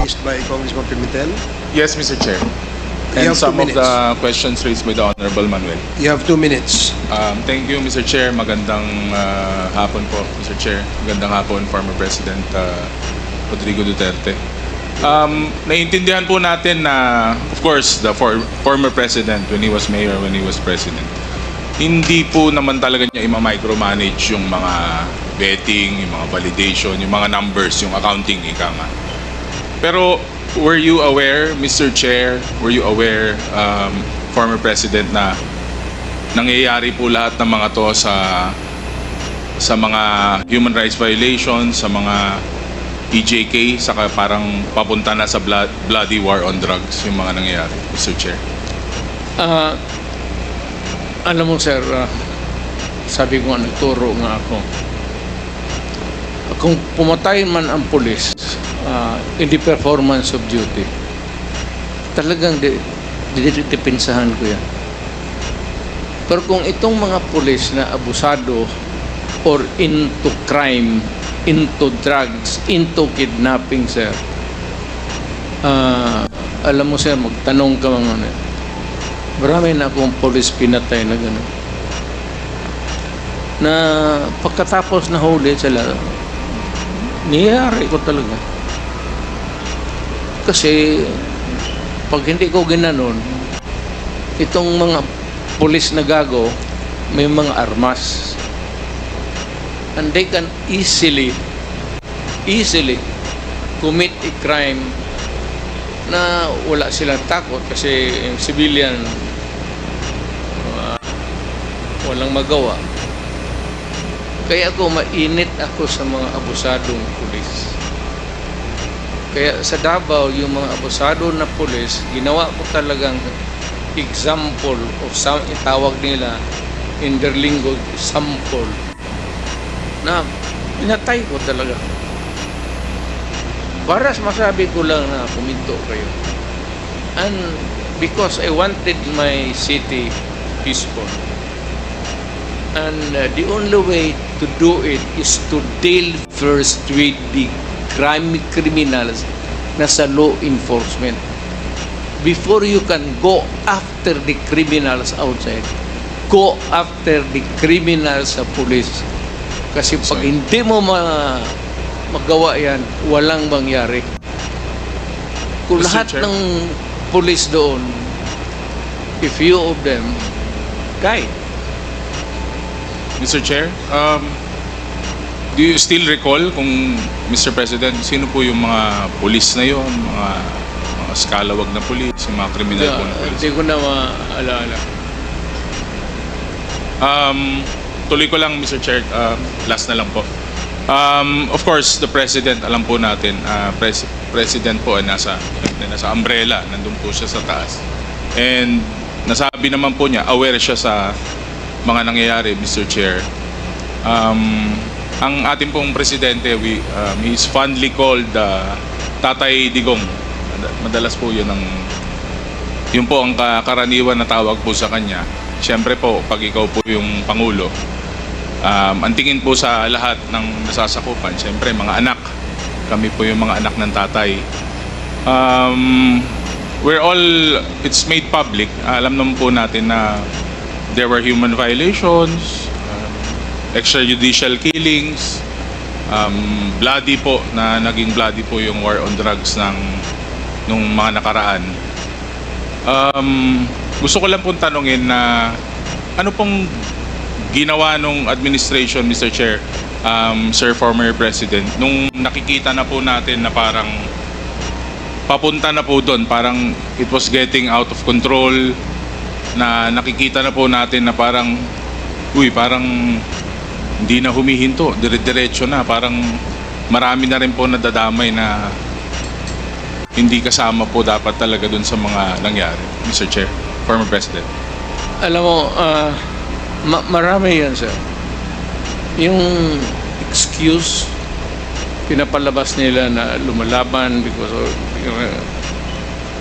raised by Congressman Pimentel? Yes, Mr. Chair. You And have 2 some of minutes. the questions raised by the Honorable Manuel. You have 2 minutes. Thank you, Mr. Chair. Magandang hapon po, Mr. Chair. Magandang hapon, former President Rodrigo Duterte. Naiintindihan po natin na, of course, the former President, when he was mayor, when he was President, hindi po naman talaga niya ima-micromanage yung mga betting, yung mga validation, yung mga numbers, yung accounting, ika nga. Pero, were you aware, Mr. Chair, were you aware, former President, na nangyayari po lahat ng mga to sa mga human rights violations, sa mga EJK, saka parang papunta na sa bloody war on drugs yung mga nangyayari, Mr. Chair? Alam mo, sir, sabi ko nga, nagturo nga ako. Kung pumatay man ang pulis in the performance of duty, talagang didipinsahan ko yan. Pero kung itong mga pulis na abusado or into crime, into drugs, into kidnapping, sir, alam mo, sir, magtanong ka mga ano. Marami na akong pulis pinatay na gano'n. Na pagkatapos na huli sila, niyari ko talaga. Kasi pag hindi ko ginanon, itong mga pulis na gago, may mga armas. And they can easily commit a crime na wala silang takot kasi civilian walang magawa. Kaya ako mainit ako sa mga abusadong pulis. Kaya sa Davao, yung mga abusado na pulis, ginawa ko talagang example of some, itawag nila in their lingo, sample, na pinatay ko talaga. Para masabi ko lang na puminto kayo. And because I wanted my city peaceful. And the only way to do it is to deal first with the criminals na sa law enforcement. Before you can go after the criminals outside, go after the criminals sa police. Kasi pag hindi mo magawa yan, walang mangyari. Kung lahat ng police doon, a few of them died. Mr. Chair, do you still recall kung, Mr. President, sino po yung mga pulis na yun, mga skalawag na pulis, yung mga kriminal po na pulis? Hindi ko na maalala. Tuloy ko lang, Mr. Chair, last na lang po. Of course, the President, alam po natin, President po ay nasa umbrella, nandun po siya sa taas. And nasabi naman po niya, aware siya sa mga nangyayari, Mr. Chair. Ang ating pong Presidente, he is fondly called Tatay Digong. Madalas po yun po ang karaniwan na tawag po sa kanya. Siyempre po, pag ikaw po yung Pangulo, ang tingin po sa lahat ng nasasakupan, siyempre mga anak. Kami po yung mga anak ng tatay. It's made public. Alam naman po natin na there were human violations, extrajudicial killings, bloody po, na naging bloody po yung war on drugs nung mga nakaraan. Gusto ko lang pong tanungin na ano pong ginawa nung administration, Mr. Chair, Sir former President, nung nakikita na po natin na parang papunta na po doon, parang it was getting out of control, na nakikita na po natin na parang hindi na humihinto, dire-diretso na, parang marami na rin po nadadamay na hindi kasama po dapat talaga dun sa mga nangyari, Mr. Chair, former President. Alam mo, marami yan, sir. Yung excuse, pinapalabas nila na lumalaban because of,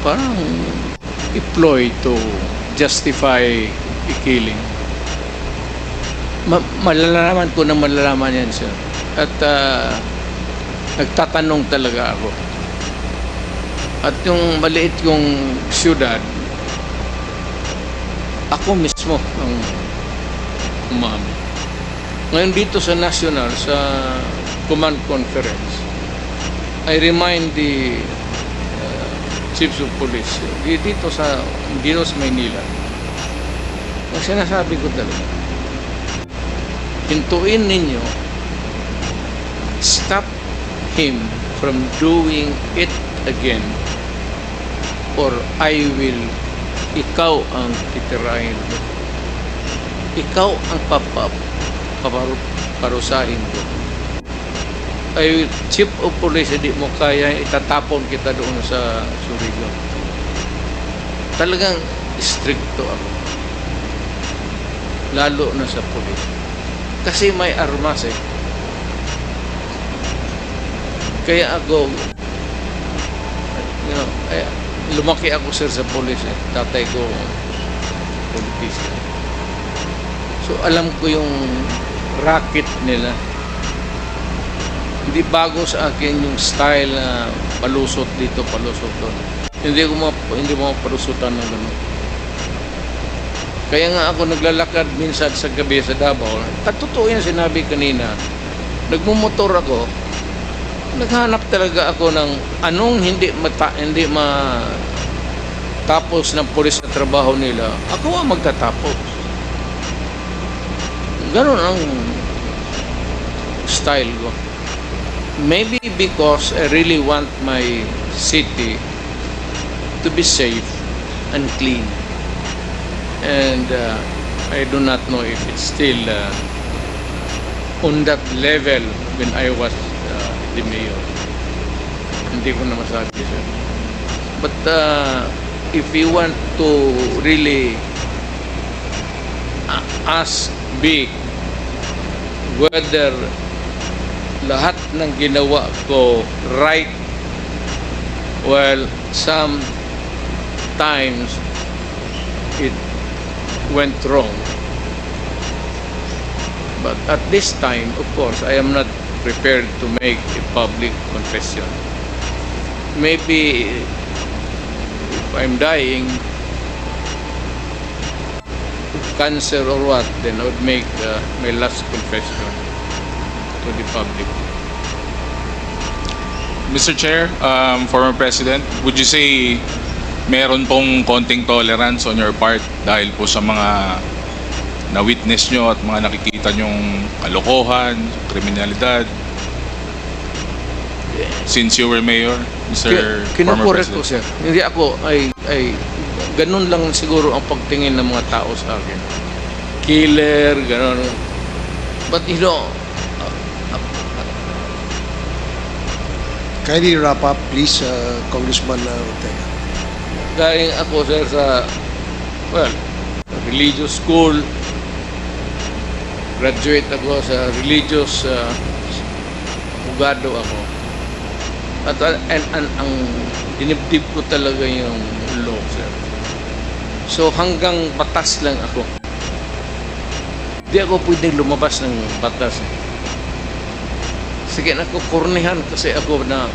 parang employed to justify a killing. Malalaman ko na malalaman yan, sir. At nagtatanong talaga ako. At yung maliit yung siyudad, ako mismo ang umami. Ngayon dito sa National, sa Command Conference, I remind the Chiefs of Police dito sa Maynila. Ang sinasabi ko talaga, hintuin ninyo, stop him from doing it again, or I will, ikaw ang titirahin ko. Ikaw ang paparusahin ko. Ay, Chief of Police, hindi mo kaya, itatapon kita doon sa Surigao. Talagang stricto ako. Lalo na sa police. Kasi may armas eh. Kaya ako, lumaki ako sir sa police eh. Tatay ko, politician. So alam ko yung racket nila. Hindi bago sa akin yung style na palusot dito, palusot doon. Hindi mo palusutan ng gano'n. Kaya nga ako naglalakad minsan sa gabi sa Davao. Totoo yan sinabi kanina. Nagmumotor ako. Naghanap talaga ako ng anong hindi matapos ng pulis sa trabaho nila. Ako ang magtatapos. Ganon ang style ko. Maybe because I really want my city to be safe and clean. And I do not know if it's still on that level when I was the mayor. Hindi ko na masabi sir. But if you want to really ask big whether lahat ng ginawa ko right, well, sometimes it went wrong. But at this time, of course, I am not prepared to make a public confession. Maybe if I'm dying, cancer or what, then I would make my last confession to the public. Mr. Chair, former President, would you say meron pong konting tolerance on your part dahil po sa mga na-witness nyo at mga nakikita nyong kalokohan, kriminalidad since you were mayor, Mr. former Kinukorek ko, President? sir. Hindi ako ay ganun lang siguro ang pagtingin ng mga tao sa akin. Killer, ganun. But you know, Kindly wrap up, please, Congressman Ortega. galing ako sir sa, well, religious school. Graduate ako sa religious abogado ako. At ang dinibdib ko talaga yung law, sir. So hanggang batas lang ako. Di ako pwedeng lumabas ng batas. Sige na ako, kornehan kasi ako na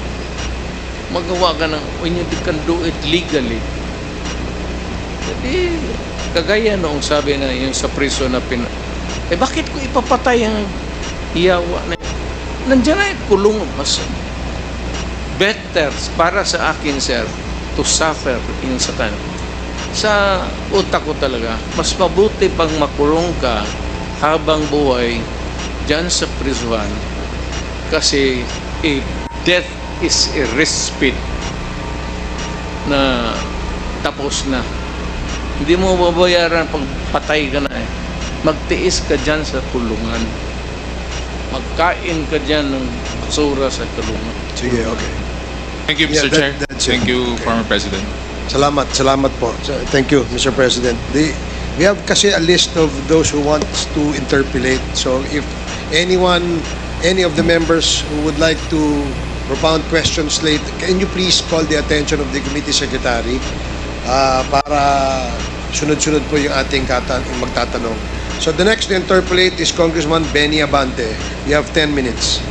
magawa ka ng when you can do it legally. Jadi, kagaya noong sabi na yung sa prison na bakit ko ipapatay ang iyawa na yun? Nandiyan na yung kulong. Mas better para sa akin, sir, to suffer in sa time. Sa utak ko talaga, mas mabuti pang makulong ka habang buhay dyan sa prison kasi death is a respite na tapos na. Hindi mo babayaran pag patay ka na eh. Magtiis ka dyan sa kulungan. Magkain ka dyan ng basura sa kulungan. Sige, okay. Thank you, Mr. Chair. That's it. Thank you, Okay. former President. Salamat po. Thank you, Mr. President. We have kasi a list of those who wants to interpolate. So if any of the members who would like to propound questions late, can you please call the attention of the committee secretary para sunod-sunod po yung ating magtatanong. So the next to interpolate is Congressman Benny Abante. We have 10 minutes.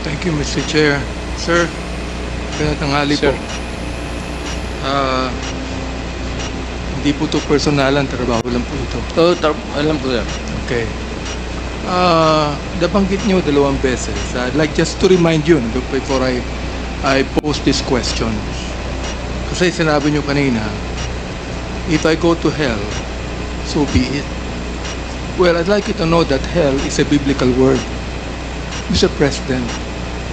Thank you, Mr. Chair. Sir, kaya tanghali po. Hindi po ito personalan, trabaho lang po ito. Alam ko, sir. Okay. Nabanggit niyo 2 beses. I'd like just to remind you before I pose this question. Kasi sinabi niyo kanina, if I go to hell, so be it. Well, I'd like you to know that hell is a biblical word, Mr. President,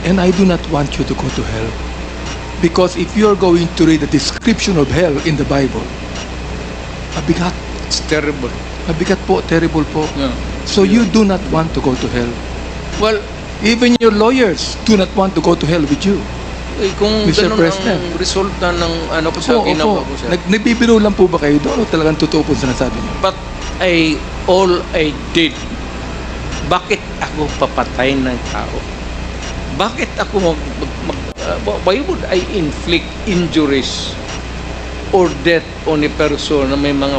and I do not want you to go to hell. Because if you're going to read the description of hell in the Bible, mabigat. It's terrible. Mabigat po, terrible po. Yeah. So you do not want to go to hell. Well, Even your lawyers do not want to go to hell with you. kung Mr. ganun President. ang resulta ng ano ko sa ginawa ko, sir. Nagbibiro lang po ba kayo doon o talagang totoo po sinasabi niyo? But all I did, bakit ako papatay ng tao? Bakit ako why would I inflict injuries or death on a person na may mga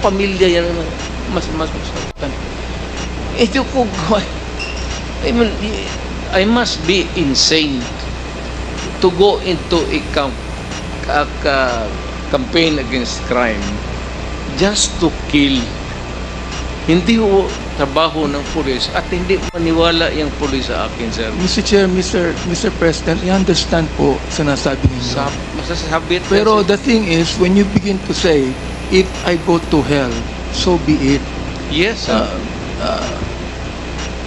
pamilya yan na mas masaktan? Ito po, I mean, I must be insane to go into a campaign against crime just to kill. Hindi ho trabaho ng pulis at hindi maniwala yung pulis sa akin, sir. Mr. Chair, Mr. President, I understand po sinasabi ninyo. Masasabi it, Pero the thing is, when you begin to say, if I go to hell, so be it. yes, sir.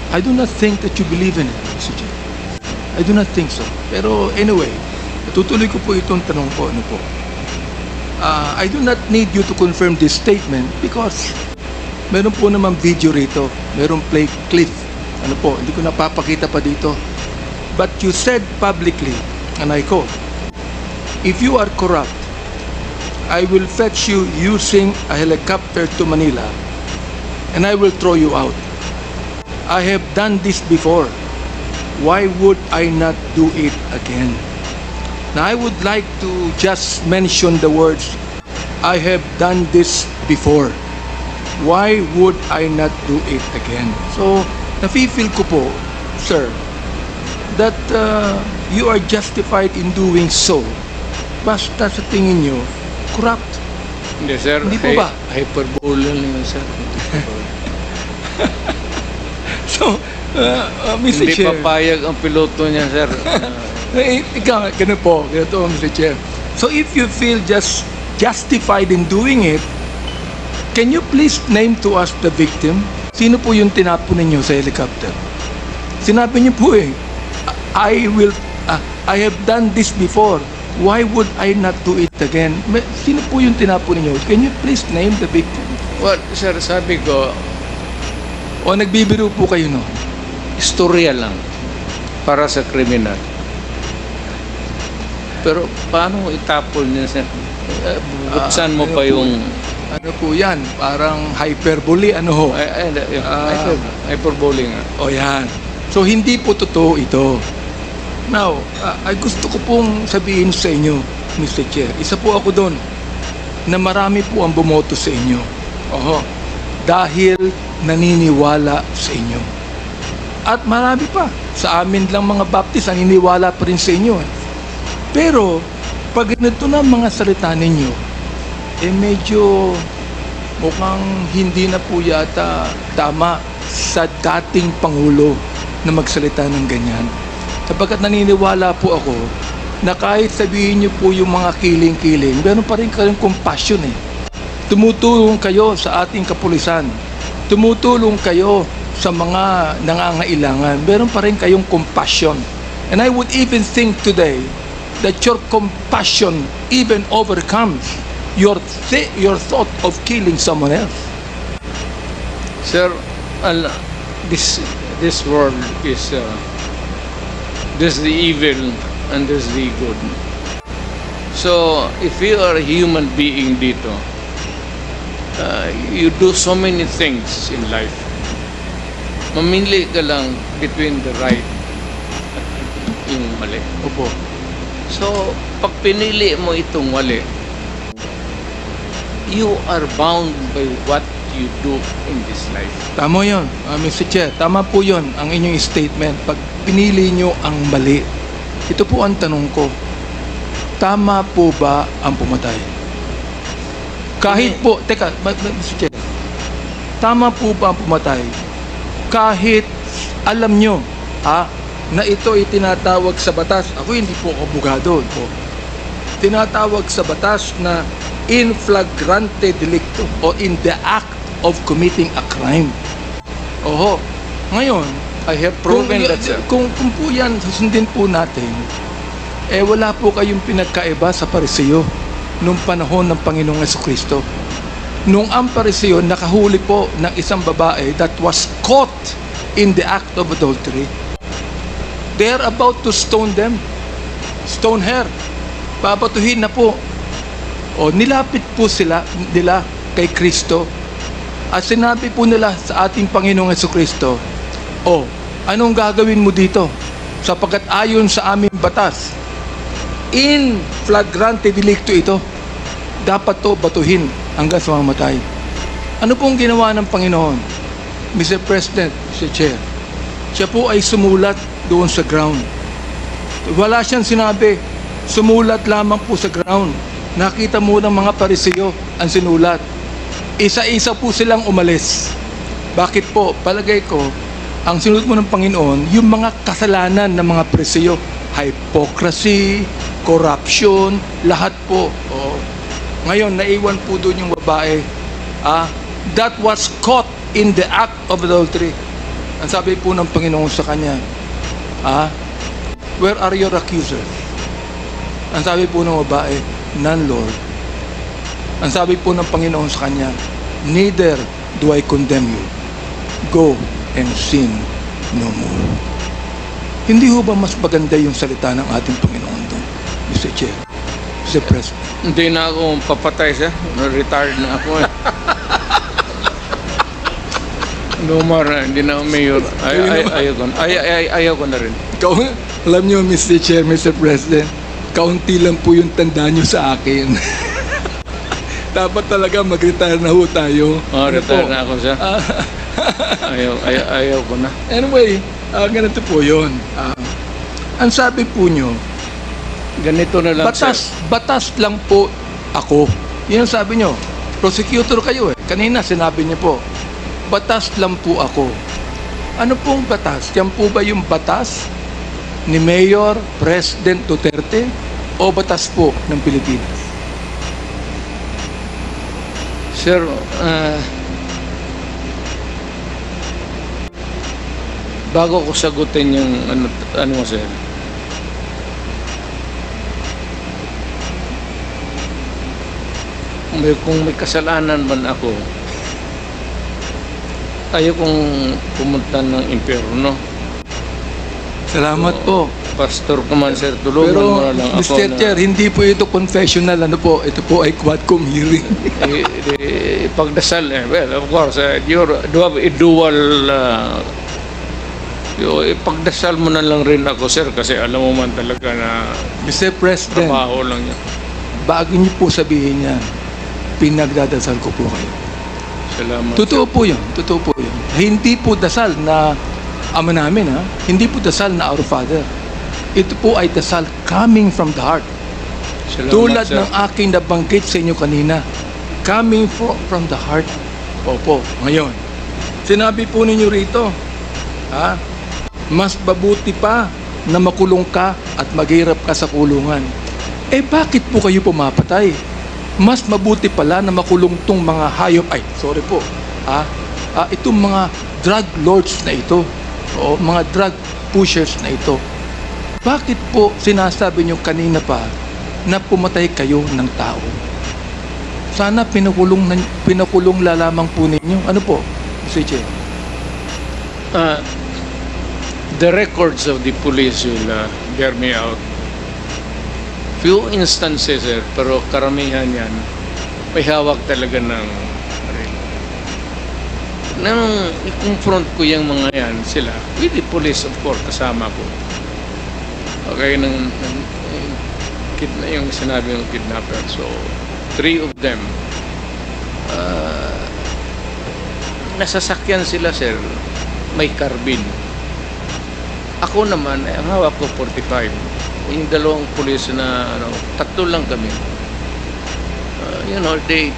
I do not think that you believe in it, Mr. Chair. I do not think so. Pero anyway, tutuloy ko po itong tanong ko. Ano po? I do not need you to confirm this statement because meron po naman video rito. Meron play clip. Ano po, hindi ko napapakita pa dito. But you said publicly, and I quote, if you are corrupt, I will fetch you using a helicopter to Manila and I will throw you out. I have done this before. Why would I not do it again? Now, I would like to just mention the words, I have done this before. Why would I not do it again? So, nafe-feel ko po, sir, that you are justified in doing so. Basta sa tingin nyo, corrupt. Hindi, sir. Hindi po ba? Hyperbole lang yun, sir. So, Mr. Hindi Chair. papayag ang piloto niya, sir. Ikaw, ganun po, ganito, Mr. Chair. So if you feel just justified in doing it, can you please name to us the victim? Sino po yung tinapon ninyo sa helicopter? Sinabi niyo po I have done this before. Why would I not do it again? Sino po yung tinapon ninyo? Can you please name the victim? Well, sir, sabi ko, O nagbibiro po kayo no? istorya lang para sa kriminal. Pero paano mo itapon niya, sir? Buksan mo pa yung... Ano po yan? Parang hyperbole, ano ho? Hyperbole nga. O yan. So, hindi po totoo ito. Now, ay gusto ko pong sabihin sa inyo, Mr. Chair, isa po ako doon na marami po ang bumoto sa inyo. Oho. Dahil naniniwala sa inyo. At marami pa. Sa amin lang mga Baptist, naniniwala pa rin sa inyo. Pero, pag ganito na mga salita ninyo, medyo mukhang hindi na po yata tama sa dating Pangulo na magsalita ng ganyan. Sapagkat naniniwala po ako na kahit sabihin niyo po yung mga kiling-kiling, meron pa rin kayong compassion eh. Tumutulong kayo sa ating kapulisan. Tumutulong kayo sa mga nangangailangan. Meron pa rin kayong compassion. And I would even think today that your compassion even overcomes your thought of killing someone else. Sir, this world is there's the evil and there's the good. So, if you are a human being dito, you do so many things in life. Mamili ka lang between the right at yung mali. Opo. So, pag pinili mo itong mali, you are bound by what you do in this life. Tama yun, Mr. Chair. Tama po yun, ang inyong statement. Pag pinili nyo ang mali, ito po ang tanong ko. tama po ba ang pumatay? Kahit po, teka, Mr. Chair, tama po ba ang pumatay? Kahit alam nyo, na ito ay tinatawag sa batas, ako hindi po abogado po, tinatawag sa batas na in flagrante delicto o in the act of committing a crime. Oho, ngayon, I have proven that, sir. Kung po yan, susundin po natin, wala po kayong pinagkaiba sa Pariseo nung panahon ng Panginoong Jesucristo. Nung ang Pariseo nakahuli po ng isang babae that was caught in the act of adultery, they are about to stone them. Stone her. Babatuhin na po. O nilapit po nila kay Kristo. At sinabi po nila sa ating Panginoong Jesucristo, anong gagawin mo dito? Sapagkat ayon sa aming batas, in flagrante delicto ito, dapat to batuhin hanggang sa mamatay. Ano pong ginawa ng Panginoon? Mr. President, Mr. Chair, siya po ay sumulat doon sa ground. Wala siyang sinabi, sumulat lamang po sa ground. Nakita mo ng mga Pariseo ang sinulat. Isa-isa po silang umalis. Bakit po? Palagay ko, ang sinulat mo ng Panginoon, yung mga kasalanan ng mga Pariseo, hypocrisy, corruption, lahat po. Ngayon, naiwan po doon yung babae that was caught in the act of adultery. Ang sabi po ng Panginoon sa kanya, where are your accusers? Ang sabi po ng babae, none, Lord. Ang sabi po ng Panginoon sa kanya, neither do I condemn you. Go and sin no more. Hindi ho ba mas maganda yung salita ng ating Panginoon doon, Mr. Chair, Mr. President? Hindi na ako papatay, sir. Retired na ako eh. No more, hindi na ako mayor. Ayaw ko na rin. Alam nyo, Mr. Chair, Mr. President, kaunti lang po yung tanda nyo sa akin. Dapat talaga mag-retire na ho tayo. Retire na ako, sir. Ayaw ko na. Anyway, ganito po yun. Ang sabi po nyo, ganito na lang, batas lang po ako. Yan ang sabi nyo. Prosecutor kayo eh. Kanina sinabi nyo po, batas lang po ako. Ano pong batas? Yan po ba yung batas ni Mayor President Duterte o batas po ng Pilipinas? Sir, bago ko sagutin yung ano mo, sir, kung may kasalanan man ako, ayaw kong pumunta ng impyerno. Salamat po. Pastor ko man, sir, tulungan mo na lang ako. Mr. Chair, hindi po ito confessional. Ano po? Ito po ay quadcom hearing. Pagdasal, well, of course, you have a dual, pagdasal mo na lang rin ako, sir, kasi alam mo man talaga na Mr. President, trabaho lang niya. bago niyo po sabihin yan, pinagdadasal ko po kayo. Salamat. Totoo po yun. Totoo po yun. Hindi po dasal na Ama namin, hindi po dasal na Our Father. Ito po ay dasal coming from the heart. Salamat, Tulad sir. ng aking nabanggit sa inyo kanina, coming from the heart. Opo, ngayon. Sinabi po ninyo rito, mas mabuti pa na makulong ka at maghirap ka sa kulungan. Bakit po kayo pumapatay? Mas mabuti pala na makulong tong mga hayop. Itong mga drug lords na ito, o mga drug pushers na ito. Bakit po sinasabi nyo kanina pa na pumatay kayo ng tao? Sana pinakulong lamang po ninyo. Ano po, Mr. Chair? The records of the police will bear me out. Few instances, sir, pero karamihan yan, may hawak talaga ng nang i-confront ko yung mga yan, sila, with the police, of course, kasama ko. Okay, yung sinabi ng kidnapper. So, 3 of them, nasasakyan sila, sir, may carbine. Ako naman, ang hawak ko 45. yung dalawang pulis na, tatlo lang kami. They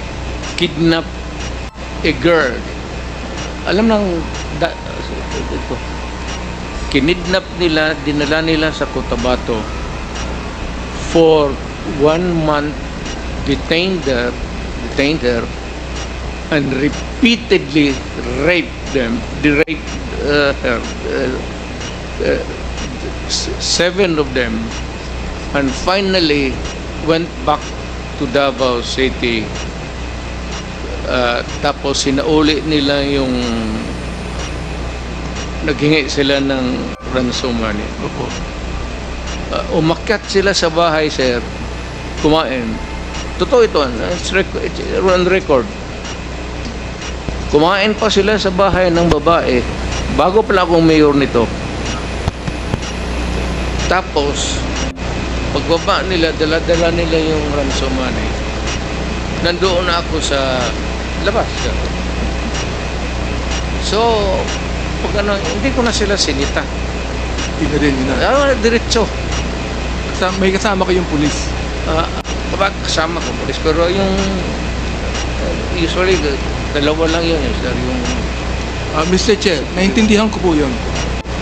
kidnap a girl. Alam nang, kinidnap nila, dinala nila sa Cotabato for 1 month, detained her, and repeatedly raped her, 7 of them, and finally went back to Davao City. Tapos sinauli nila yung naghingi sila ng ransom money. Umakyat sila sa bahay, sir, kumain. Totoo ito, it's on record. Kumain pa sila sa bahay ng babae bago pala akong mayor nito. Tapos pagbaba nila, dala-dala nila yung ransom money. Nandoon na ako sa labas. So, pag hindi ko na sila sinita. Hindi rin yun. Diretso. May kasama kayong pulis. Kasama ko pulis. Pero yung usually, dalawa lang yun. Sir, yung Mr. Chair, naintindihan ko po yun.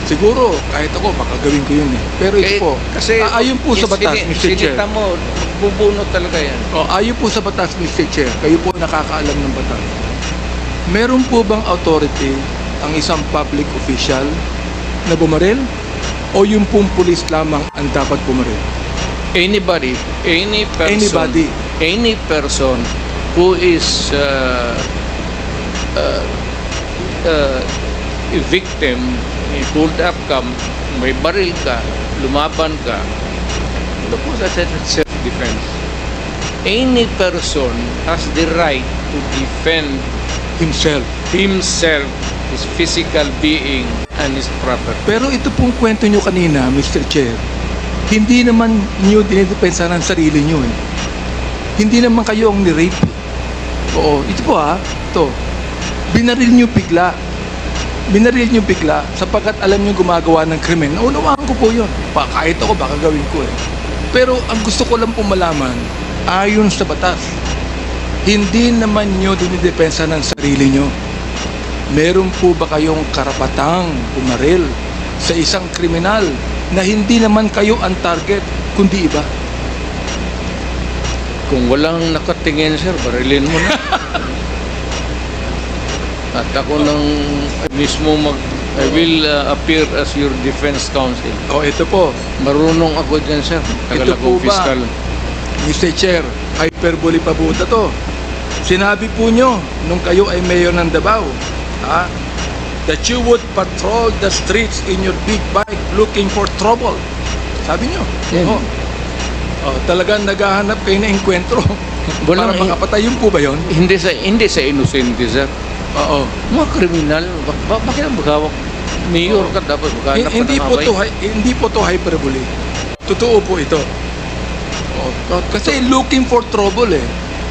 Siguro, kahit ako, baka gawin ko yun eh. Pero ito po, kasi ayon po sa batas, Mr. Chair. Sinita mo, bubunot talaga yan. Ayon po sa batas, Mr. Chair, kayo po nakakaalam ng batas. Meron po bang authority ang isang public official na bumaril? O yung pong pulis lamang ang dapat bumaril? Any person who is a victim, pulled up ka, may baril ka, lumaban ka, that's self-defense. Any person has the right to defend Himself. His physical being, and his property. Pero ito pong kwento nyo kanina, Mr. Chair, hindi naman nyo dinidepensa ng sarili nyo eh. Hindi naman kayo ang ni-rape. Oo, ito po ito. Binaril nyo bigla sapagkat alam nyo gumagawa ng krimen. Naunawaan ko po yun. Kahit ako, baka gawin ko eh. Pero ang gusto ko lang po malaman, ayon sa batas, hindi naman nyo dinidepensa ng sarili nyo. Meron po ba kayong karapatang pumaril sa isang kriminal na hindi naman kayo ang target, kundi iba? Kung walang nakatingin, sir, barilin mo na. At ako nang mismo I will appear as your defense counsel. Ito po. Marunong ako dyan, sir. Ito po ba, fiscal. Mr. Chair, hyperbole pa po to. Sinabi po nyo nung kayo ay mayor ng Davao, that you would patrol the streets in your big bike looking for trouble. Sabi nyo. Yeah. Talagang naghahanap kayo na enkwentro. Para makapatay, yun po ba yun? Hindi sa inosente, sir. Oo. Mga kriminal, bakit ang magawak? Mayor ka, dapat maghanap ka ng away. Hindi po to hyperbole. Totoo po ito. Kasi looking for trouble eh.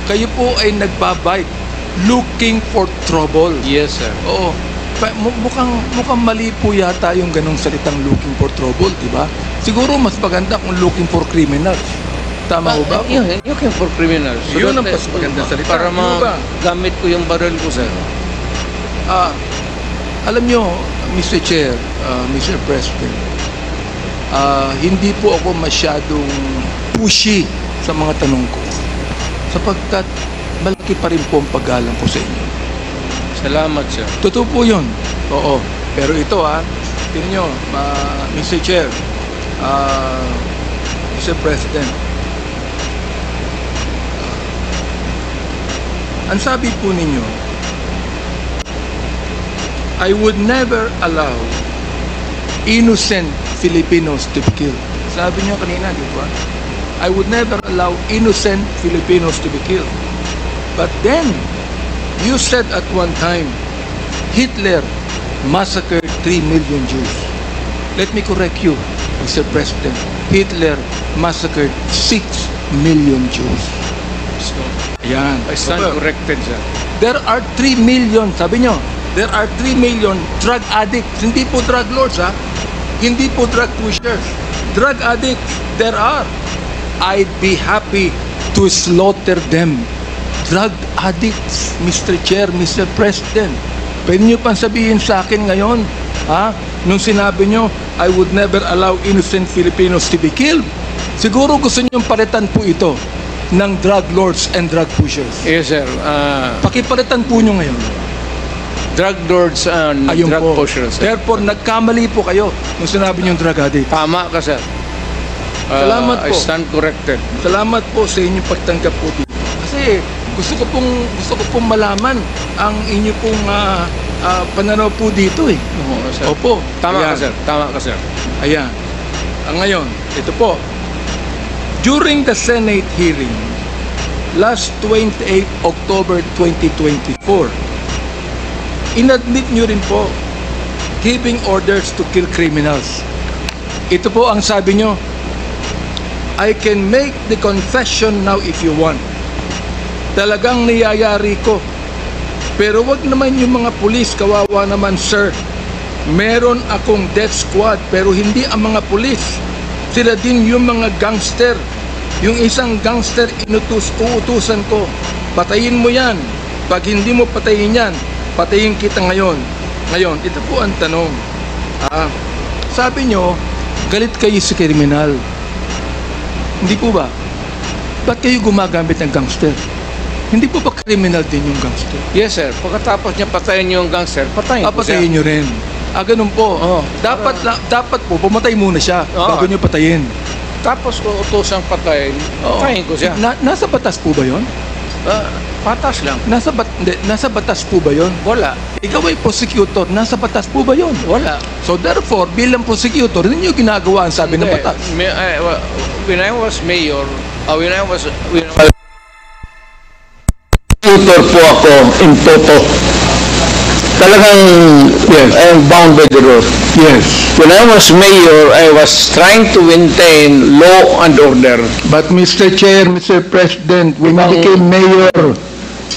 Kayo po ay nagbabike looking for trouble. Yes, sir. Oo. Mukhang mali po yata yung ganong salitang looking for trouble, di ba? Siguro mas maganda kung looking for criminals. Tama ho ba? Looking for criminals. Yun ang mas maganda salita. Para magamit ko yung baril ko, sir. Alam nyo, Mr. Chair, Mr. President, hindi po ako masyadong pushy sa mga tanong ko. Sapagkat malaki pa rin po ang paggalang ko sa inyo. Salamat, sir. Totoo po yun. Oo. Pero ito tingnan nyo, Mr. Chair, Mr. President, ang sabi po ninyo, I would never allow innocent Filipinos to be killed. Sabi nyo kanina, di ba? I would never allow innocent Filipinos to be killed. But then, you said at one time, Hitler massacred 3 million Jews. Let me correct you, Mr. President. Hitler massacred 6 million Jews. Yan. I stand corrected, sir. There are 3 million, sabi nyo, there are 3 million drug addicts. Hindi po drug lords, Hindi po drug pushers. drug addicts, there are. I'd be happy to slaughter them. Drug addicts, Mr. Chair, Mr. President. Pwede nyo pang sabihin sa akin ngayon, ha? Nung sinabi nyo, I would never allow innocent Filipinos to be killed. Siguro gusto nyo palitan po ito ng drug lords and drug pushers. Yes, sir. Pakipalitan po nyo ngayon. Drug lords and Ayun drug po. pushers. Therefore, nagkamali po kayo nung sinabi nyo drug addict. Tama ka, sir. Salamat I po. stand corrected. Salamat po sa inyong pagtanggap po dito. Kasi gusto ko pong malaman ang inyo pong pananaw po dito eh. Oo, sir. Opo. Tama Ayan. ka, sir. Tama ka, sir. Ayan. Ngayon, ito po. During the Senate hearing, last 28 October 2024, inadmit nyo rin po giving orders to kill criminals. Ito po ang sabi nyo, I can make the confession now if you want. Talagang niyayari ko. Pero wag naman yung mga pulis, kawawa naman sir. Meron akong death squad pero hindi ang mga pulis. Sila din yung mga gangster. Yung isang gangster uutusan ko. Patayin mo yan. Pag hindi mo patayin yan, patayin kita ngayon. Ngayon, ito po ang tanong. Sabi nyo, galit kayo sa kriminal. Hindi po ba? Ba't kayo gumagamit ng gangster? Hindi po ba criminal din yung gangster? Yes, sir. Pagkatapos niya patayin yung gangster, patayin po siya. Patayin nyo rin. Ganun po. Oo. Dapat po, pumatay muna siya Oo. bago nyo patayin. Tapos kung utosang patayin, Oo. patayin ko siya. Nasa batas po ba yun? Patas lang. Nasa batas po ba yun? Wala. Ikaw ay prosecutor, nasa batas po ba yun? Wala. So therefore, bilang prosecutor, hindi nyo ginagawa ang sabi ng Hindi. batas. When I was mayor, when I was Tutor po ako in toto. Talagang Yes. I am bound by the law. Yes. When I was mayor, I was trying to maintain law and order. But Mr. Chair, Mr. President, when you became mayor,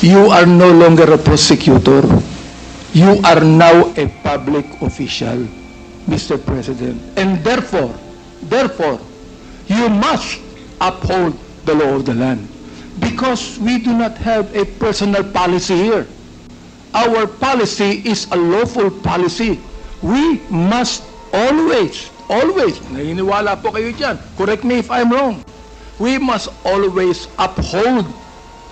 you are no longer a prosecutor. You are now a public official, Mr. President. And therefore, you must uphold the law of the land. Because we do not have a personal policy here. Our policy is a lawful policy. We must always, naniniwala po kayo dyan, correct me if I'm wrong, we must always uphold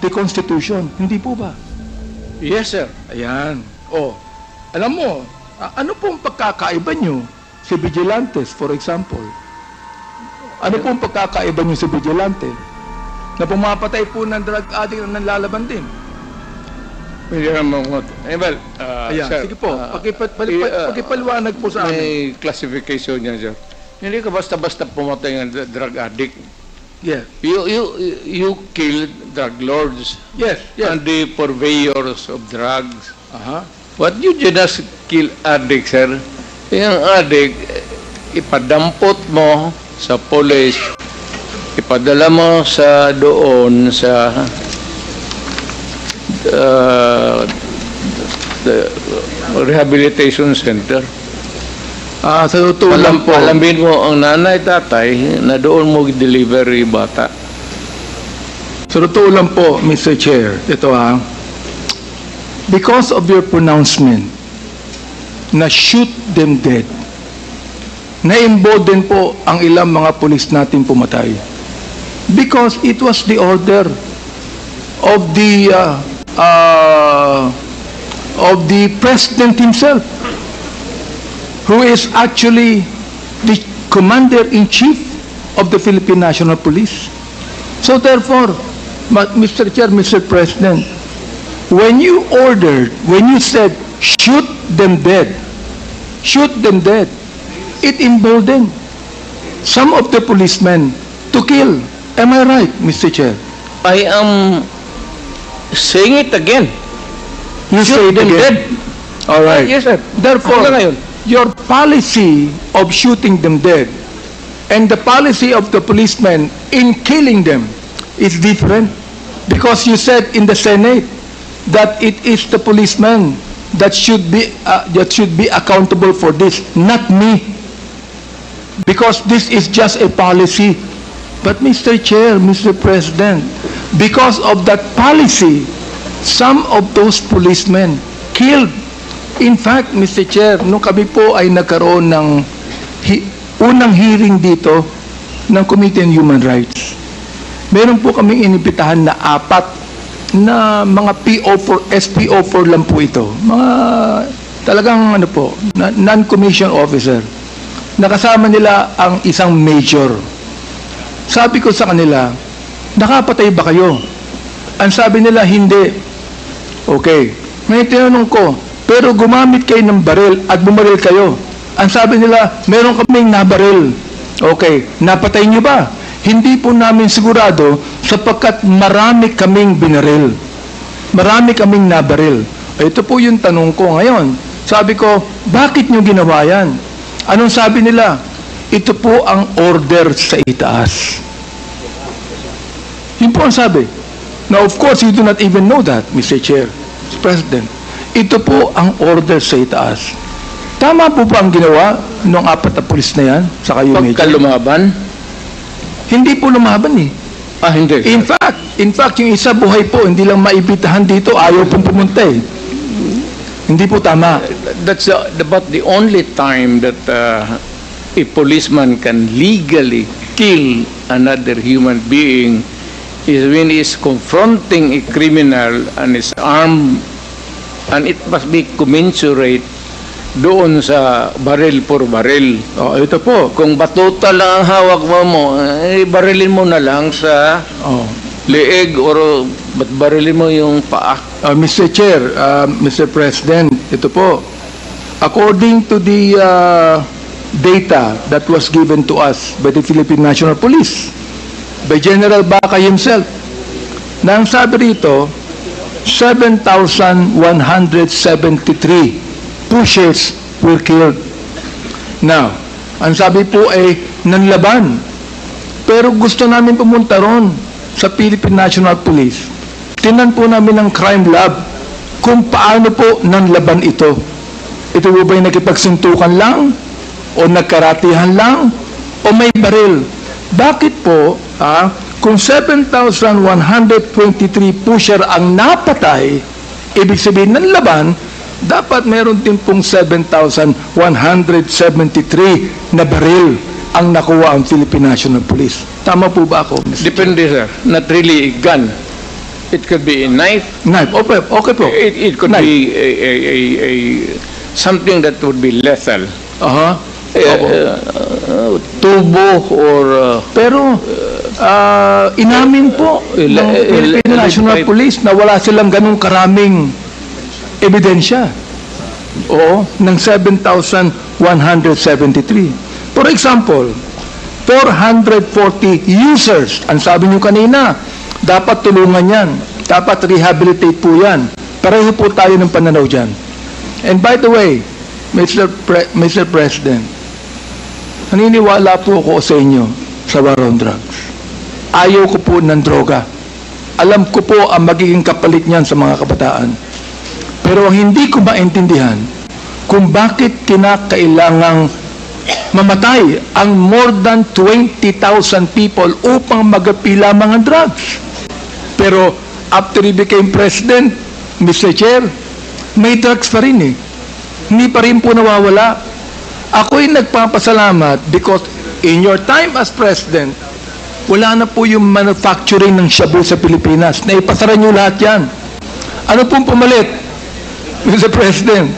the Constitution. Hindi po ba? Yes, sir. Ayan. Alam mo, ano pong pagkakaiba nyo si Vigilantes, for example? Ano pong pagkakaiba nyo si Vigilante? Na pumapatay po ng drug addict na nanlalaban din. Hindi naman ko. Ayan, sir, sige po, pakipaliwanag po sa amin. may classification niya, sir. Hindi ka basta-basta pumatay ng drug addict. Yes, You kill drug lords yes. and the purveyors of drugs. Aha. What you just kill addict, sir? Yung addict, ipadampot mo sa police, ipadala mo sa doon sa the rehabilitation center. Sa totoo lang po, Palambin mo ang nanay, tatay na doon mo delivery bata. sa totoo lang po, Mr. Chair, ito because of your pronouncement na shoot them dead, na-embolden po ang ilang mga pulis natin pumatay. Because it was the order of the President himself, who is actually the Commander-in-Chief of the Philippine National Police. So therefore, Mr. Chair, Mr. President, when you said, shoot them dead, it emboldened some of the policemen to kill. Am I right, Mr. Chair? I am saying it again. You say Shoot them again. dead. All right. Yes, sir. Therefore, Hanggang ngayon. your policy of shooting them dead and the policy of the policemen in killing them is different, because you said in the Senate that it is the policemen that should be accountable for this, not me. because this is just a policy. But Mr. Chair, Mr. President, because of that policy, some of those policemen killed. In fact, Mr. Chair, nung kami po ay nagkaroon ng unang hearing dito ng Committee on Human Rights, meron po kaming inibitahan na 4 na mga SPO4 lang po ito. Mga talagang non-commissioned officer. Nakasama nila ang isang major. Sabi ko sa kanila, nakapatay ba kayo? Ang sabi nila, hindi. Okay. Ngayon tinanong ko, pero gumamit kayo ng baril at bumaril kayo. Ang sabi nila, meron kaming nabaril. Okay. Napatay niyo ba? Hindi po namin sigurado sapagkat marami kaming binaril. Marami kaming nabaril. Ito po yung tanong ko ngayon. Sabi ko, bakit niyo ginawa yan? Anong sabi nila? Ito po ang order sa itaas. Yun po ang sabi. Now, of course, you do not even know that, Mr. Chair, Mr. President. Ito po ang order sa itaas. Tama po ba ang ginawa ng 4 na pulis na yan? Saka yung Pagka lumaban? Hindi po lumaban eh. Ah, hindi. In fact, yung isa buhay po, hindi lang maibitahan dito, ayaw pong pumunta eh. Hindi po tama. That's about the only time that a policeman can legally kill another human being is when he is confronting a criminal and is armed, and it must be commensurate doon sa baril por baril. Oh, ito po. Kung batuta lang ang hawak mo, barilin mo na lang sa leeg or barilin mo yung paa. Mr. Chair, Mr. President, ito po. According to the data that was given to us by the Philippine National Police, by General Baca himself, na ang sabi rito, 7,173 pushers were killed. Now, ang sabi po ay nanlaban. Pero gusto namin pumunta ron sa Philippine National Police. Tinan po namin ng crime lab kung paano po nanlaban ito. Ito po ba'y nakipagsuntukan lang? O nagkaratihan lang? O may baril? Bakit po, kung 7,123 pusher ang napatay, ibig sabihin ng laban, dapat meron din pong 7,173 na baril ang nakuha ang Philippine National Police. Tama po ba ako, Mr. Depende, sir. Not really a gun. It could be a knife. Knife. Okay po. It could Knife. be a something that would be lethal. Tubo or pero inamin po ng Philippine National Police na wala silang ganung karaming ebidensya. Oo, ng 7,173. For example, 440 users. Ang sabi nyo kanina, dapat tulungan yan. Dapat rehabilitate po yan. Pareho po tayo ng pananaw dyan. And by the way, Mr. President, naniniwala po ako sa inyo sa war on drugs. Ayaw ko po ng droga. Alam ko po ang magiging kapalit niyan sa mga kabataan. Pero ang hindi ko maintindihan kung bakit kinakailangang mamatay ang more than 20,000 people upang magapi lamang ang drugs. Pero after he became president, Mr. Chair, may drugs pa rin eh. Hindi pa rin po nawawala. Ako'y nagpapasalamat because in your time as president, wala na po yung manufacturing ng shabu sa Pilipinas. Naipasara nyo lahat yan. Ano pong pumalit, Mr. President?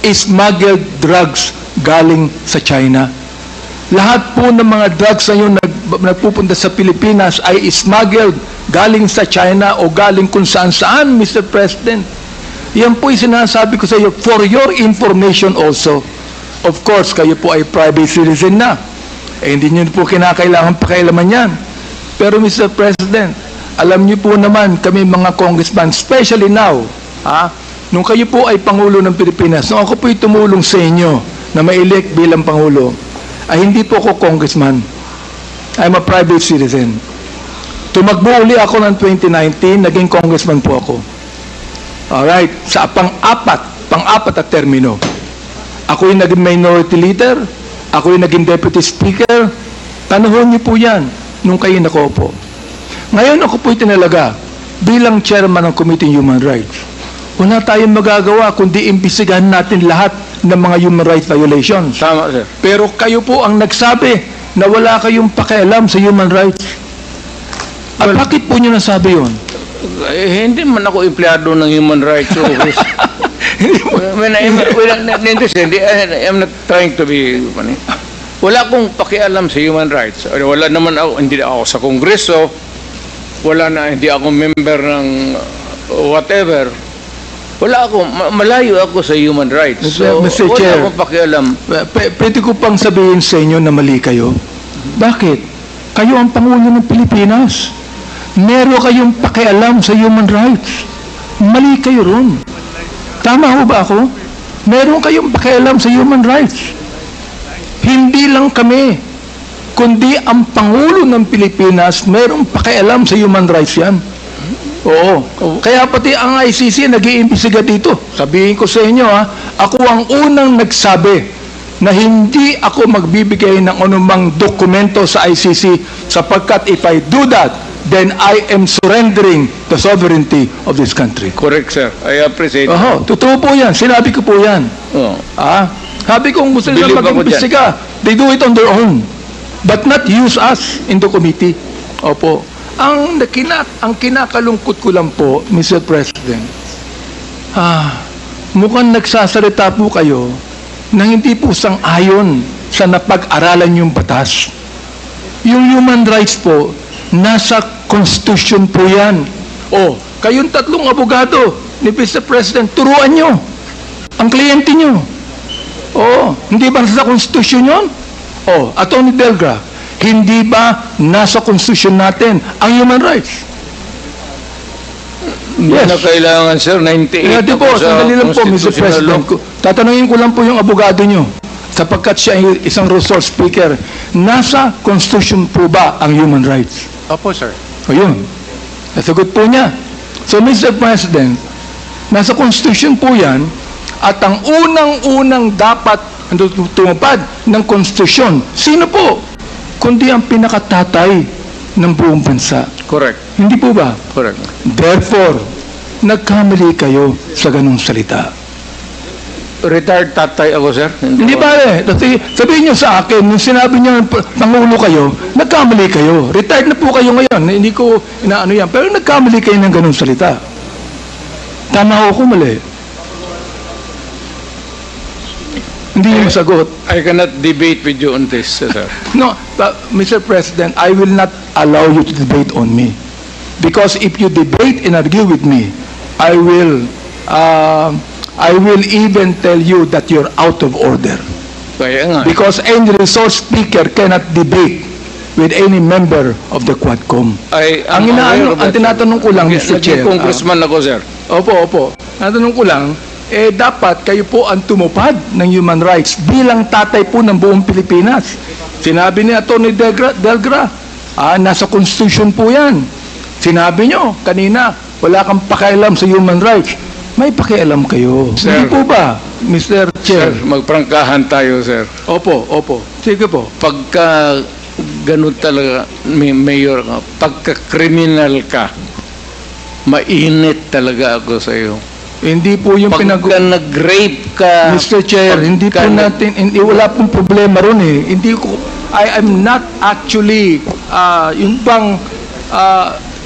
Smuggled drugs galing sa China. Lahat po ng mga drugs na yun nagpupunta sa Pilipinas ay smuggled galing sa China o galing kung saan-saan, Mr. President. Yan po yung sinasabi ko sa iyo for your information also. Of course, kayo po ay private citizen na. Hindi nyo po kinakailangan pakialaman yan. Pero Mr. President, alam nyo po naman kami mga congressman, especially now, nung kayo po ay Pangulo ng Pilipinas, nung ako po'y tumulong sa inyo na ma-elect bilang Pangulo, ay hindi po ako congressman. I'm a private citizen. Tumakbo uli ako ng 2019, naging congressman po ako. Alright, sa pang-apat at termino. Ako'y naging minority leader, Ako yung naging Deputy Speaker. Tanahon niyo po yan nung kayo nakaupo. Ngayon ako po tinalaga bilang chairman ng Committee on Human Rights. Wala tayong magagawa kundi imbestigahan natin lahat ng mga human rights violations. Tama, sir. Pero kayo po ang nagsabi na wala kayong pakialam sa human rights. At bakit po niyo nasabi yun? Hindi man ako empleyado ng Human Rights Office. When I'm not trying to be funny. Wala akong pakialam sa human rights. Wala naman ako, hindi ako sa Kongreso, hindi ako member ng whatever. Wala ako, malayo ako sa human rights. So, Mr. wala Chair, akong pakialam. Pwede ko pang sabihin sa inyo na mali kayo. Bakit? Kayo ang Pangulo ng Pilipinas. Meron kayong pakialam sa human rights. Mali kayo ron. Tama ho ba ako? Meron kayong pakialam sa human rights. Hindi lang kami, kundi ang Pangulo ng Pilipinas merong pakialam sa human rights yan. Oo. Kaya pati ang ICC nag-iimbestiga dito. Sabihin ko sa inyo, ako ang unang nagsabi na hindi ako magbibigay ng anumang dokumento sa ICC sapagkat if I do that, then I am surrendering the sovereignty of this country. Correct, sir. I appreciate it. Totoo po yan. Sinabi ko po yan. Sabi ko, kung gusto nila mag-imbestiga, they do it on their own. But not use us in the committee. Opo. Ang kinakalungkot ko lang po, Mr. President, mukhang nagsasalita po kayo na hindi po sang-ayon sa napag-aralan yung batas. Yung human rights po, nasa Constitution po yan. Kayong tatlong abogado ni Mr. President, turuan nyo ang kliyente nyo. Hindi ba nasa Constitution yun? Attorney Delgra, hindi ba nasa Constitution natin ang human rights? Yes. Na kailangan, sir, 98 po, sandali lang po, Mr. President. Tatanungin ko lang po yung abogado nyo sapagkat siya ay isang resource speaker. Nasa Constitution po ba ang human rights? Opo, sir. Yun. Nasagot po niya. So, Mr. President, nasa Constitution po yan at ang unang-unang dapat tumupad ng Constitution, sino po? Kundi ang pinakatatay ng buong bansa. Correct. Hindi po ba? Correct. Therefore, nagkamali kayo sa ganung salita. Retired tatay ako, sir. Hindi ba sabihin niyo sa akin, nung sinabi niyo Pangulo kayo, nagkamali kayo. Retired na po kayo ngayon. Hindi ko inaano yan. Pero nagkamali kayo ng ganung salita. Tama ako, mali. Hindi niyo masagot. I cannot debate with you on this, sir. No, Mr. President, I will not allow you to debate on me. Because if you debate and argue with me, I will even tell you that you're out of order. Kaya nga. Because any resource speaker cannot debate with any member of the Quadcom. Ang tinatanong ko lang, Mr. Chair. Congressman ako, sir. Opo. Tinatanong ko lang, dapat kayo po ang tumupad ng human rights bilang tatay po ng buong Pilipinas. Sinabi ni Atty. Delgra, nasa Constitution po yan. Sinabi nyo kanina, wala kang pakialam sa human rights. May pakialam kayo. Sir, hindi po ba, Mr. Chair? Sir, magprangkahan tayo, sir. Opo. Sige po. Pagka ganun talaga, mayor ka, pagka criminal ka, mainit talaga ako sa iyo. Hindi po yung pagka nag-rape ka, Mr. Chair, hindi po natin, wala pong problema ron eh. I am not actually,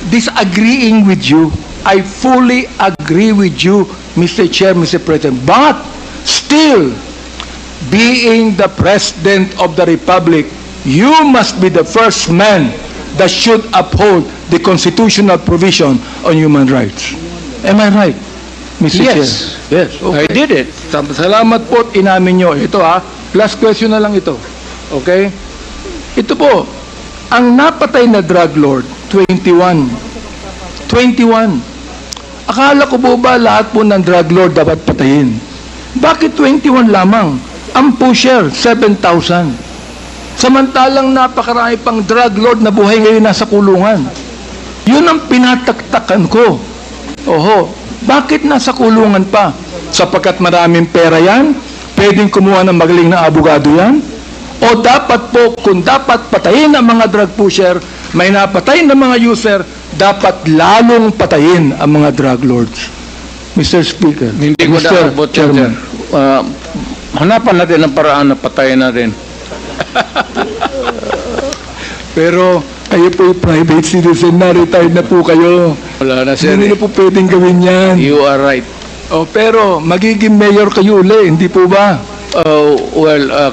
disagreeing with you. I fully agree with you, Mr. Chair, Mr. President. But still, being the President of the Republic, you must be the first man that should uphold the constitutional provision on human rights. Am I right, Mr. Chair? Yes. Okay. I did it. Salamat po at inamin nyo. Ito last question na lang ito. Okay? Ito po, ang napatay na drug lord, 21. Akala ko po ba lahat po ng drug lord dapat patayin? Bakit 21 lamang? Ang pusher, 7,000. Samantalang napakarami pang drug lord na buhay ngayon nasa kulungan. Yun ang pinataktakan ko. Bakit nasa kulungan pa? Sapagkat maraming pera yan? Pwedeng kumuha ng magaling na abogado yan? O O dapat po, kung dapat patayin ang mga drug pusher, may napatay ng mga user, dapat lalong patayin ang mga drug lords. Mr. Speaker. Hindi ko Mr. dapat, Chairman. hanapan natin ang paraan na patayin natin. Pero kayo po yung private citizen na, retired na po kayo. Wala na, sir. Hindi na po pwedeng gawin yan. You are right. Pero magiging mayor kayo uli, hindi po ba?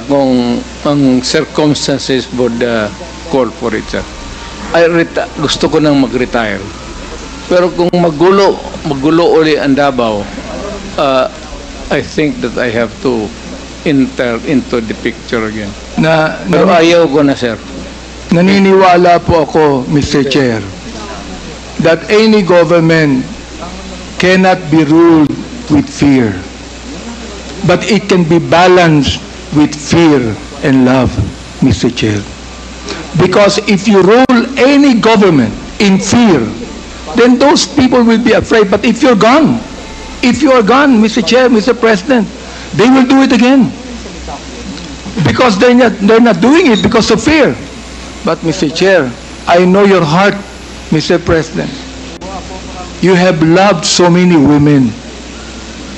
Kung ang circumstances would call for it, sir. Gusto ko nang mag-retire. Pero kung magulo uli ang Davao, I think that I have to enter into the picture again. Pero ayaw ko na, sir. Naniniwala po ako, Mr. Chair, that any government cannot be ruled with fear, but it can be balanced with fear and love, Mr. Chair. Because if you rule any government in fear, then those people will be afraid. But if you're gone, Mr. Chair, Mr. President, they will do it again. Because they're not doing it because of fear. But Mr. Chair, I know your heart, Mr. President. You have loved so many women.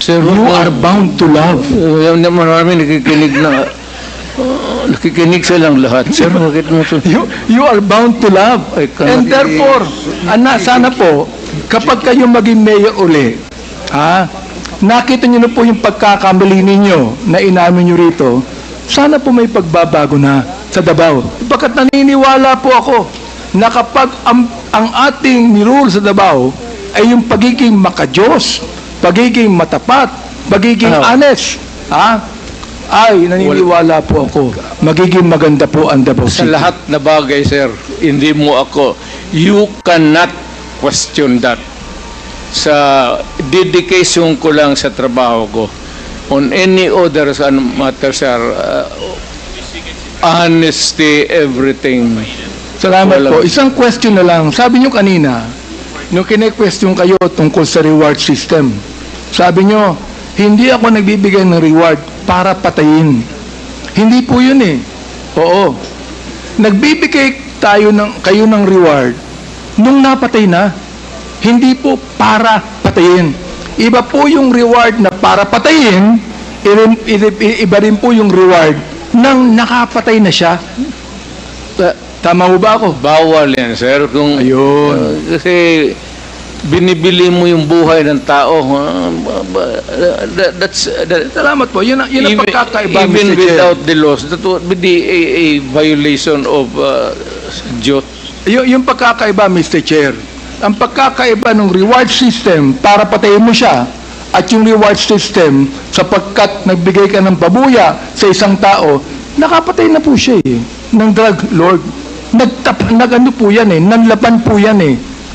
Sir, You are bound to love. Marami nakikinig silang lahat. Sir, bakit mo ito? You are bound to love. And therefore, sana po, kapag kayo maging mayor uli, nakita niyo na po yung pagkakamali ninyo na inamin niyo rito, sana po may pagbabago na sa Davao. Bakit naniniwala po ako na kapag ang ating nirule sa Davao ay yung pagiging makajos, pagiging matapat, pagiging honest, ay naniniwala po ako magiging maganda po ang Davao Sa City. lahat na bagay, sir, hindi mo ako, you cannot question that. Sa dedication ko lang sa trabaho ko, on any other matter, sir, honesty, everything. Salamat po. Isang question na lang. Sabi nyo kanina, nung kine-question kayo tungkol sa reward system, sabi nyo, hindi ako nagbibigay ng reward para patayin. Hindi po yun eh. Oo. Nagbibigay kayo ng reward nung napatay na. Hindi po para patayin. Iba po yung reward na para patayin, iba rin po yung reward nang nakapatay na siya. Tama mo ba ako? Bawal yan, sir. Kung, Ayun. kasi binibili mo yung buhay ng tao. Salamat po. Yun ang pagkakaiba, Even Mr. Chair. without the laws, that would be a violation of Diyos. Yung pagkakaiba, Mr. Chair, ang pagkakaiba ng reward system para patayin mo siya at yung reward system sapagkat nagbigay ka ng pabuya sa isang tao, nakapatay na po siya ng drug lord. Nagano po yan nanlaban po yan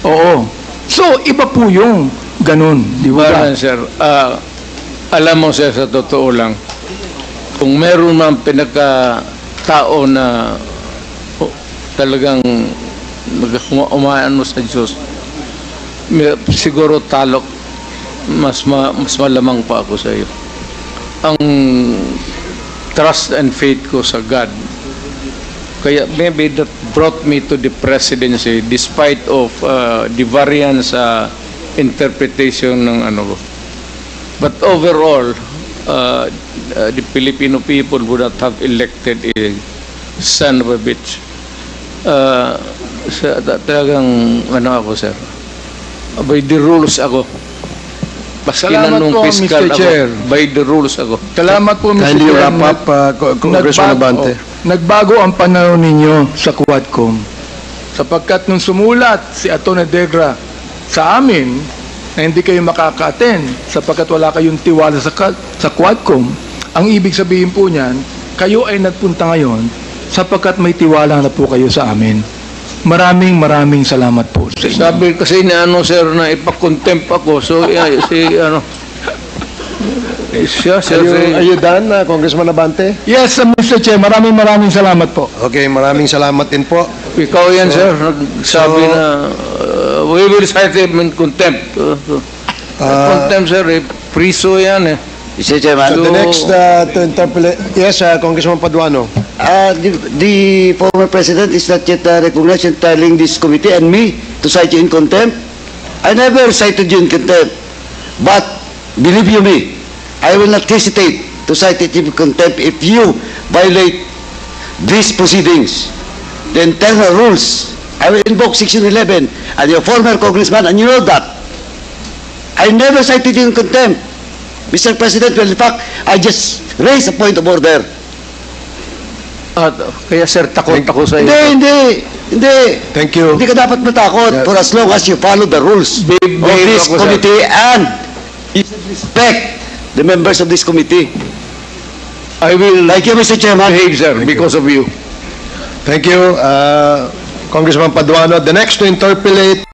Oo. So, iba po yung ganun. Di ba? Sir, alam mo, sir, sa totoo lang, kung meron man pinagka-tao na talagang umaano sa Diyos, siguro talok, mas malamang pa ako sa iyo. Ang trust and faith ko sa God, kaya maybe that brought me to the presidency despite of the variance interpretation ng ano ko. But overall, the Filipino people would not have elected a son of a bitch. Talagang ako, sir. By the rules ako. Paski na Salamat nung po, fiscal Mr. Chair. ako. By the rules ako. Salamat po, Mr. Kindly Chair. wrap up, Congressman Abante. Nagbago ang pananaw ninyo sa Quadcom. Sapagkat nung sumulat si Atty. Degra sa amin na hindi kayo makaka-attend sapagkat wala kayong tiwala sa Quadcom, ang ibig sabihin po niyan, kayo ay nagpunta ngayon sapagkat may tiwala na po kayo sa amin. Maraming salamat po sa inyo. Sabi kasi ni sir, na ipakontempt ako. So, Are you done, Congressman Abante? Yes, Mr. Chair, maraming salamat po. Okay, maraming salamat din po. Ikaw yan, sir. Nagsabi na we will cite him in contempt. Contempt, sir. Priso yan Mr. Chairman. So the next to interpolate, yes, Congressman Paduano. The former president is not yet recognized in telling this committee and me to cite you in contempt. I never cited you in contempt. But believe you me, I will not hesitate to cite it in contempt if you violate these proceedings. The internal rules. I will invoke Section 11 and your former congressman, and you know that. I never cited you in contempt. Mr. President, well, in fact, I just raised a point of order. Kaya sir, takot ako sa iyo. Hindi. Thank you. Hindi ka dapat matakot for as long as you follow the rules of this ako, committee and you should respect the members of this committee. I will Thank you, Mr. Chairman. behave, sir, because of you. Thank you, Congressman Paduano. The next to interpolate.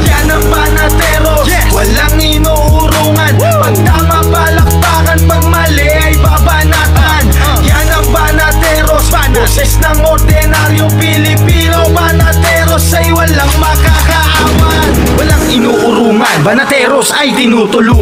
Yan ang banatero, walang inuurungan. Pag tama palakpakan, pag mali ay babanatan. Yan ang banateros, boses ng ordinaryong Pilipino. Banateros ay walang makakaawan. Walang inuurungan, banateros ay tinutulungan.